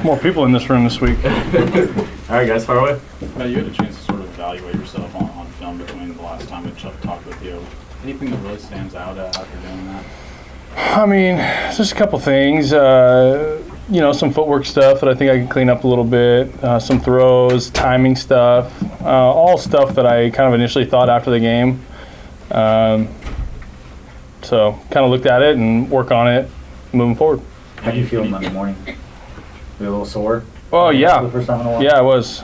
More people in this room this week. All right, guys, far away. You had a chance to sort of evaluate yourself on film between the last time we talked with you. Anything that really stands out after doing that? I mean, just a couple things. Some footwork stuff that I think I can clean up a little bit. Some throws, timing stuff, all stuff that I kind of initially thought after the game. So kind of looked at it and work on it moving forward. How do you feel Monday morning? You a little sore? Oh, yeah. The first time in a while? Yeah, I was.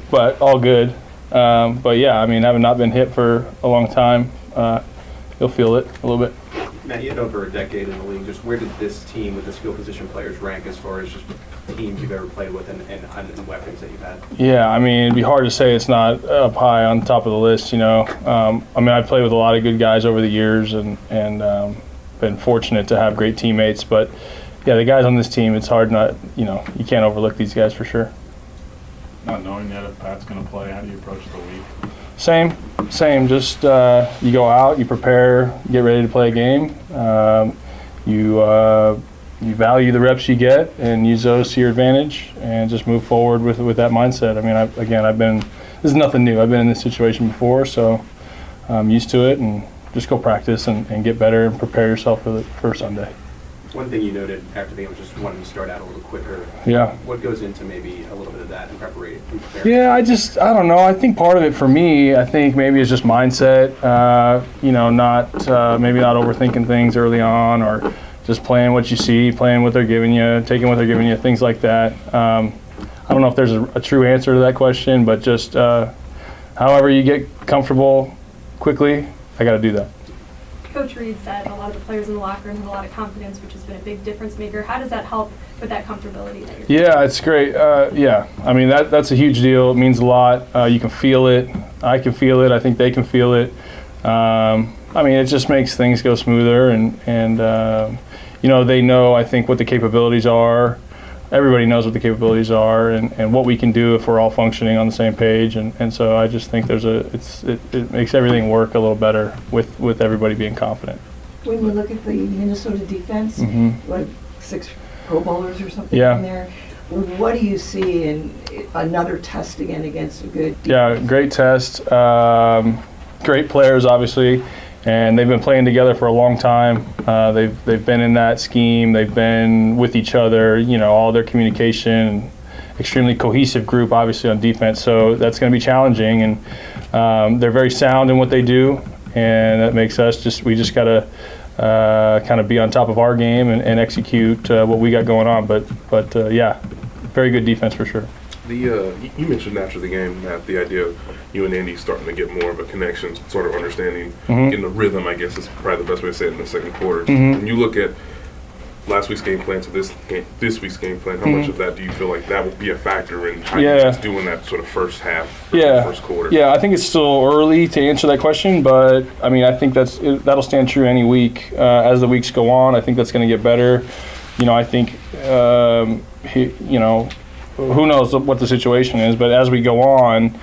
But all good. But yeah, I mean, having not been hit for a long time, you'll feel it a little bit. Matt, you had over a decade in the league. Just where did this team with the skill position players rank as far as just teams you've ever played with and weapons that you've had? Yeah, I mean, it'd be hard to say it's not up high on top of the list, I mean, I've played with a lot of good guys over the years and been fortunate to have great teammates. But, yeah, the guys on this team, it's hard not, you can't overlook these guys for sure. Not knowing yet if Pat's going to play, how do you approach the week? Same. Just you go out, you prepare, you get ready to play a game. You value the reps you get and use those to your advantage, and just move forward with that mindset. I mean, this is nothing new. I've been in this situation before, so I'm used to it. And just go practice and get better and prepare yourself for Sunday. One thing you noted after the game was just wanting to start out a little quicker. Yeah. What goes into maybe a little bit of that in preparation? Yeah, I don't know. I think part of it for me, I think maybe is just mindset. Maybe not overthinking things early on, or just playing what you see, playing what they're giving you, taking what they're giving you, things like that. I don't know if there's a true answer to that question, but just however you get comfortable quickly, I got to do that. Coach Reed said a lot of the players in the locker room have a lot of confidence, which has been a big difference maker. How does that help with that comfortability that you're Yeah, it's great. I mean, that's a huge deal. It means a lot. You can feel it. I can feel it. I think they can feel it. I mean, it just makes things go smoother, and they know, I think, what the capabilities are. Everybody knows what the capabilities are and what we can do if we're all functioning on the same page. And so I just think it makes everything work a little better with everybody being confident. When you look at the Minnesota defense, like 6 Pro Bowlers or something in there, what do you see in another test again against a good defense? Yeah, great test. Great players, obviously. And they've been playing together for a long time. They've been in that scheme. They've been with each other. All their communication. Extremely cohesive group, obviously, on defense. So that's going to be challenging. And they're very sound in what they do, and that makes us we just got to kind of be on top of our game and execute what we got going on. But yeah, very good defense for sure. You mentioned after the game, Matt, the idea of you and Andy starting to get more of a connection, sort of understanding, getting a rhythm, I guess is probably the best way to say it in the second quarter. When you look at last week's game plan to this week's game plan, how much of that do you feel like that would be a factor in how you're just doing that sort of first half, first quarter? Yeah, I think it's still early to answer that question, but I mean, I think that'll stand true any week. As the weeks go on, I think that's going to get better. I think, who knows what the situation is, but as we go on,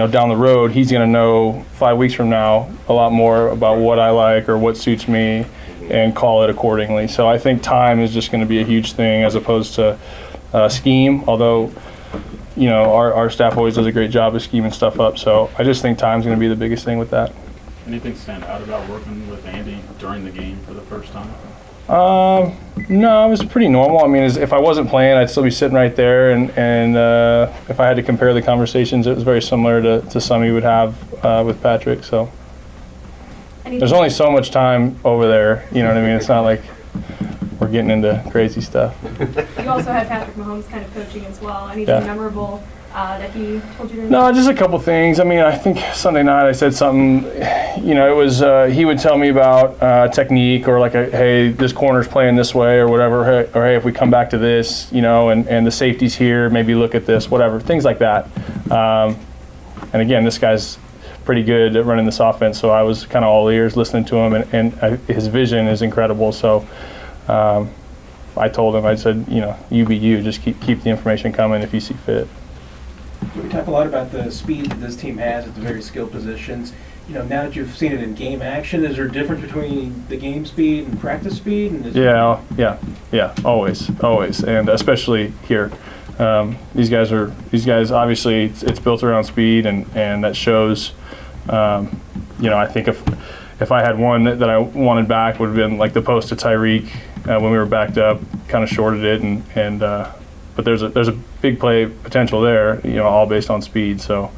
down the road, he's going to know 5 weeks from now a lot more about what I like or what suits me and call it accordingly. So I think time is just going to be a huge thing as opposed to scheme, although, our staff always does a great job of scheming stuff up. So I just think time's going to be the biggest thing with that. Anything stand out about working with Andy during the game for the first time? No, it was pretty normal. I mean, if I wasn't playing, I'd still be sitting right there, and if I had to compare the conversations, it was very similar to some you would have with Patrick. So there's only so much time over there. You know what I mean? It's not like we're getting into crazy stuff. You also had Patrick Mahomes kind of coaching as well. Anything memorable that he told you to? No, just a couple things. I mean, I think Sunday night I said something. It was he would tell me about technique, or like, hey, this corner's playing this way, or whatever, or hey, if we come back to this, and the safety's here, maybe look at this, whatever, things like that. And again, this guy's pretty good at running this offense, so I was kind of all ears listening to him, and his vision is incredible. So I told him, I said, you be you, just keep the information coming if you see fit. We talk a lot about the speed that this team has at the very skilled positions. now that you've seen it in game action, is there a difference between the game speed and practice speed? And Yeah, always, and especially here. These guys obviously it's built around speed, and that shows. I think if I had one that I wanted back, would have been like the post to Tyreek when we were backed up, kind of shorted it, but there's a big play potential there, all based on speed. So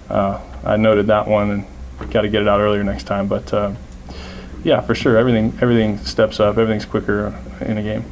I noted that one and got to get it out earlier next time. But yeah, for sure, everything steps up, everything's quicker in a game.